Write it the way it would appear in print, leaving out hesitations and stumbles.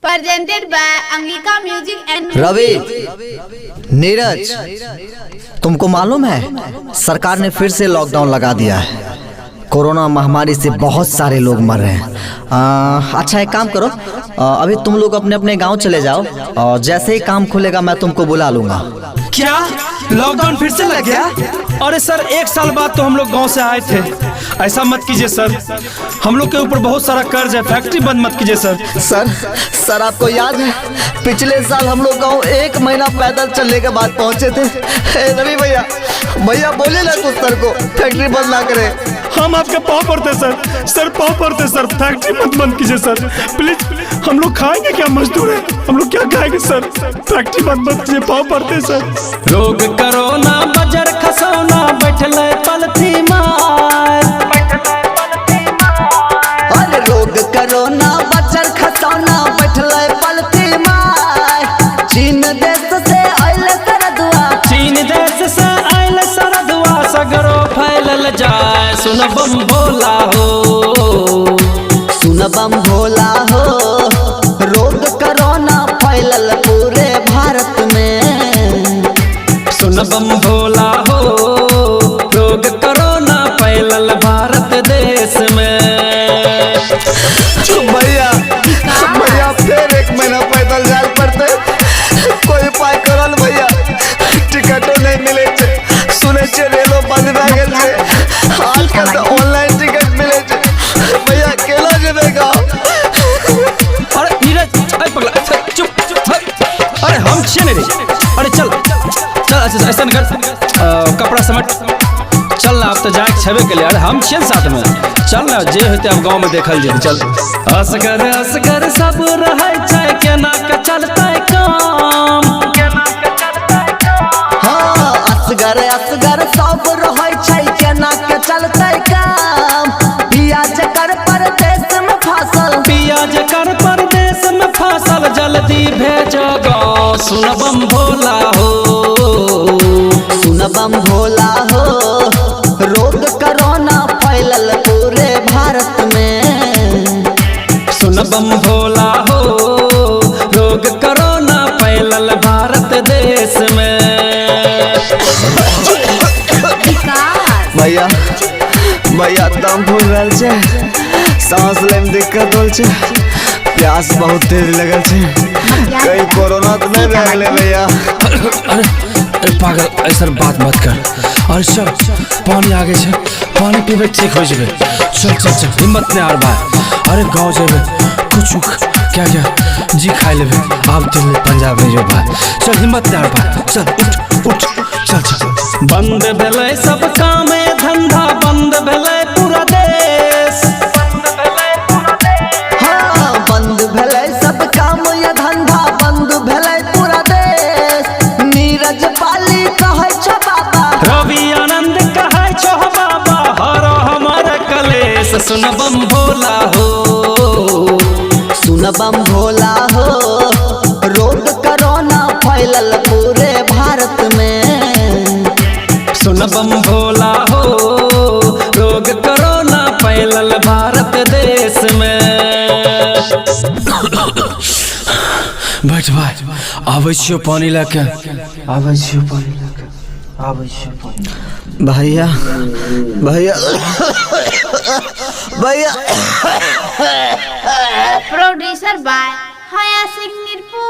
presented by Angika Music and रवि, नीरज, तुमको मालूम है सरकार ने फिर से लॉकडाउन लगा दिया है। कोरोना महामारी से बहुत सारे लोग मर रहे हैं। अच्छा एक काम करो, अभी तुम लोग अपने अपने गांव चले जाओ और जैसे ही काम खुलेगा मैं तुमको बुला लूंगा। क्या लॉकडाउन फिर से लग गया? अरे सर, एक साल बाद तो हम लोग गांव से आए थे। ऐसा मत कीजिए सर, हम लोग के ऊपर बहुत सारा कर्ज है। फैक्ट्री बंद मत कीजिए सर। सर आपको याद है पिछले साल हम लोग गाँव 1 महीना पैदल चलने के बाद पहुंचे थे। रवि भैया बोले ना कुछ सर को फैक्ट्री बंद ना करे। हम आपके पाँव पड़ते सर, पाँव पड़ते सर। फैक्ट्री मत बंद कीजिए सर, प्लीज। हम लोग खाएंगे क्या? मजदूर है, हम लोग क्या खाएंगे सर? फैक्ट्री मत कीजिए, पाँव पड़ते सर। रोग करोना बजर खसौना बैठले पलथी मार। अरे रोग करोना बजर खसौना बैठले पलथी मार। चीन देश से आइले सरदुआ, चीन देश से आइले सरदुआ, सगरो फैलल जाए सुन बम भोला हो, सुन बम भोला हो। रोग करोना फैलल पूरे भारत में, सुन बम भोला हो। रोग करोना फैलल भारत देश में। भैया फिर 1 महीना पैदल जाए पड़ते। कोई उपाय करल भैया, टिकटो नहीं मिले। सुने रेलो बंद भए गेल छै, आजकल तो ऑनलाइन टिकट मिले। भैया केला जेबेगा? अरे नीरज, अरे पगला, चुप। अरे हम छिए नहीं रे। अरे चल, अच्छा ऐसा कर, कपड़ा समेट चल ना। अब तो जाए छेबे के लिए। अरे हम छिए साथ में, चल ना। जे होते अब गाँव में देखल जाए। चल असगर सब रहे चाहे केना के चलते काम। हाँ असगर सब रहे छै केना के चलते काम। पियाज कर परदेश में फसल, पियाज कर परदेश में फसल, जल्दी भेजो गाँव सुन बम भोला हो, सुन बम भोला हो। रोग करोना फैलल पूरे भारत में, सुन बम भोला हो। रोग करोना फैलल भारत देश में। भैया दम फूल रहल छै, सांस ले में दिक्कत होल छै, प्यास बहुत तेज लगल छै। कहीं कोरोना तो नहीं लग गए भैया? अरे पागल, ऐसा बात मत कर। अरे चल, पानी आगे छै, पानी पीबे ठीक हो जाए। चल, हिम्मत नहीं हार भाई। अरे गाँव जेबे, कुछ क्या जी खाए लेबे। आप दिल्ली पंजाब में जो भाई, चल हिम्मत नहीं हार भाई। चल उठ, चल। बंद भेलै सब काम धंधा, बंद भेलै पूरा देश। हाँ बंद भेलै सब काम या धंधा, बंद भेलै पूरा देश। नीरज पाली कहै छ बाबा, रवि आनंद कहै छ बाबा, हरो हमर कलेश सुन बम भोला हो, सुन बम भोला हो। रोग करोना फैलल पूरे भारत में, सुन बम भोला हो। रोग करोना फैलल भारत देश में। बैठ भाई, आबै छियो पानी लेके, आबै छियो पानी लेके, आबै छियो पानी। भैया producer by Haya Singh Nirpur।